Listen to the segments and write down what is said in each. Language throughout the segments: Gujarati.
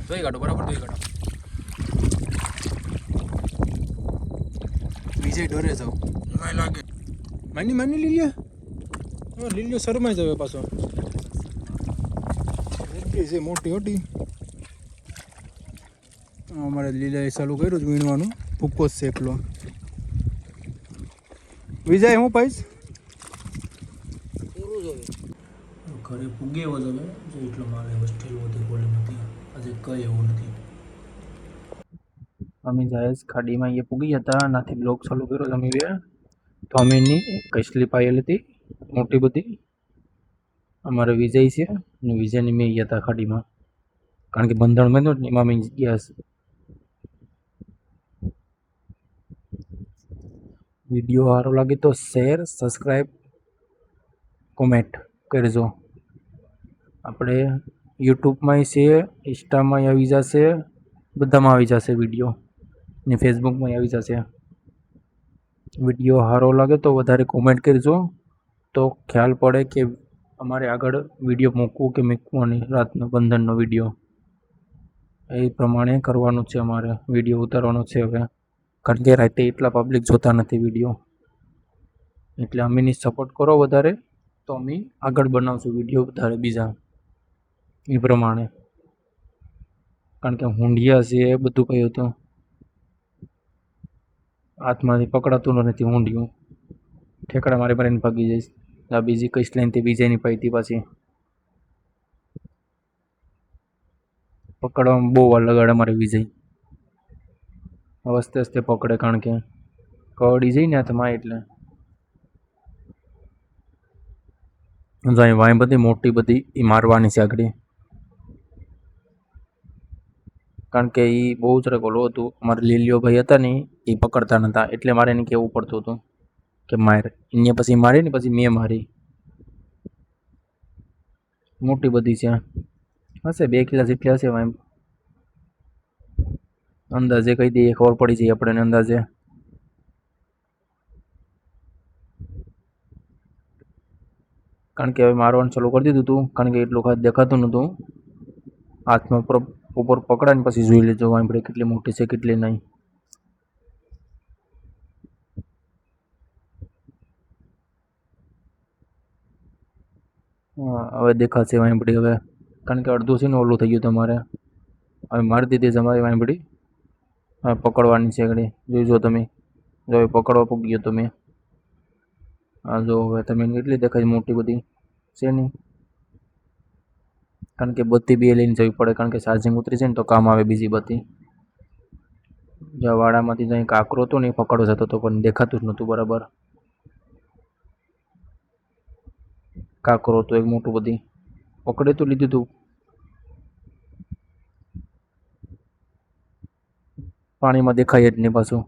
ધોઈ કાઢો, બરાબર ધોઈ કાઢો. વિજય ડરે જાવ મને લાગે. માની લીલિયા, લીલિયો શરમાઈ જાવ પાછો. છે મોટી મોટી. અમારે લીલાએ ચાલુ કર્યું છે વીણવાનું. ભૂકો જ છે એકલો. વિજય હું પાઈશ ઘરે પૂગે એવો જ હવે જો એટલો મારે હોસ્ટેલ વધુ બોલે નથી આજે કઈ એવું નથી. અમે જાય ખાડીમાં એ પૂગી હતા નાથી બ્લોક ચાલુ કર્યો અમે તો અમે એની કસલી પાયેલ હતી મોટી બધી. અમારે વિજય છે અને વિજયની મેં ગયા હતા ખાડીમાં કારણ કે બંધણ બંધો ને એમાં મેં ગયા છે. વિડીયો સારો લાગે તો શેર, સબસ્ક્રાઈબ, કોમેન્ટ કરજો. આપણે યુટ્યુબમાં છે, ઇન્સ્ટામાં આવી જશે, બધામાં આવી જશે વિડીયો ને ફેસબુકમાં આવી જશે. વિડીયો સારો લાગે તો વધારે કોમેન્ટ કરજો તો ખ્યાલ પડે કે અમારે આગળ વિડીયો મૂકવું કે મૂકવાની રાતનો બંધનનો વિડીયો એ પ્રમાણે કરવાનું છે. અમારે વિડીયો ઉતારવાનો છે હવે કારણ કે રાતે એટલા પબ્લિક જોતા નથી વિડીયો એટલે અમીની સપોર્ટ કરો વધારે તો અમે આગળ બનાવશું વિડીયો વધારે બીજા એ પ્રમાણે. કારણ કે હુંડિયા છે એ બધું કહ્યું હતું હાથમાંથી પકડાતું નથી હુંડિયું ઠેકડા મારી મારીને ભાગી જઈશ. આ બીજી કઈ લાઈન તે બીજાની પાઈતી પાછી પકડવામાં બહુ વાર લગાડે મારે વિજય. હસ્તે હસ્તે પકડે કારણ કે કવડી જઈ ને હાથમાં એટલે વાય બધી મોટી બધી એ મારવાની છે આગળ કારણ કે એ બહુ જ ઓલો હતું. અમારે લીલીઓ ભાઈ હતા ને એ પકડતા નહોતા એટલે મારે એને કહેવું પડતું હતું કે માર. એને પછી મારી ને પછી મેં મારી. મોટી બધી છે હશે 2 કિલા જેટલી હશે વાય અંદાજે કહી દઈએ ખબર પડી જાય આપણે અંદાજે. કારણ કે હવે મારવાનું ચાલુ કરી દીધું હતું કારણ કે એટલું ખાસ દેખાતું નહોતું. હાથમાં ઉપર પકડાને પછી જોઈ લેજો આપણે કેટલી મોટી છે કેટલી નહીં. હવે દેખાશે વાંબડી હવે કારણ કે અડધું છે ને ઓલું થઈ ગયું તમારે. હવે મારી દીધી તમારી વાંબડી હવે પકડવાની છે આગળ જોઈજો તમે. જો પકડવા પૂગી ગયો તમે. હા જો હવે તમે કેટલી દેખાય મોટી બધી છે નહીં કારણ કે બત્તી બે લઈને જવી પડે કારણ કે ચાર્જિંગ ઉતરી છે ને તો કામ આવે બીજી બત્તી. જ્યાં વાડામાંથી જઈ કાંકરો હતો ને એ પકડવો જતો હતો પણ દેખાતું જ નહોતું બરાબર. કાંકરો હતો એક મોટું બધી પકડે તો લીધું હતું પાણીમાં દેખાય જ નહીં પાછું.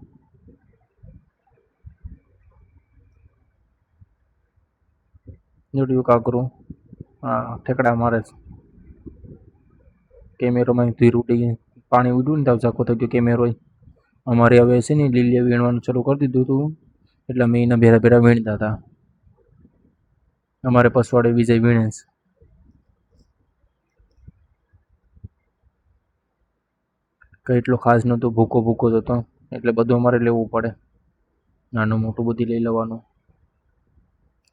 જોડ્યું કાંકરું હા ઠેકડા મારે છે. કેમેરોમાં ધીર ઉડી ગઈ પાણી ઉડ્યું ને તો ઝાખો થઈ ગયો કેમેરો. અમારે હવે છે ને લીલિયા વીણવાનું શરૂ કરી દીધું હતું એટલે અમે એના ભેરા ભેરા વીણતા હતા. અમારે પસવાડે વિજય વીણે છે. કંઈ એટલો ખાસ નહોતું ભૂકો જ હતો એટલે બધું અમારે લેવું પડે. નાનું મોટું બધી લઈ લેવાનું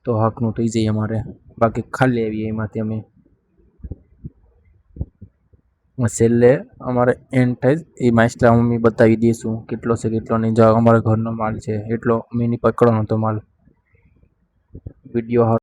તો હાકનું થઈ જાય અમારે બાકી ખાલી આવીએ એમાંથી અમે. છેલ્લે અમારે એન્ડ થાય એ માસ્ટર અમે બતાવી દઈશું કેટલો છે કેટલો નહીં. જો અમારા ઘરનો માલ છે એટલો અમે પકડવાનો હતો માલ. વિડીયો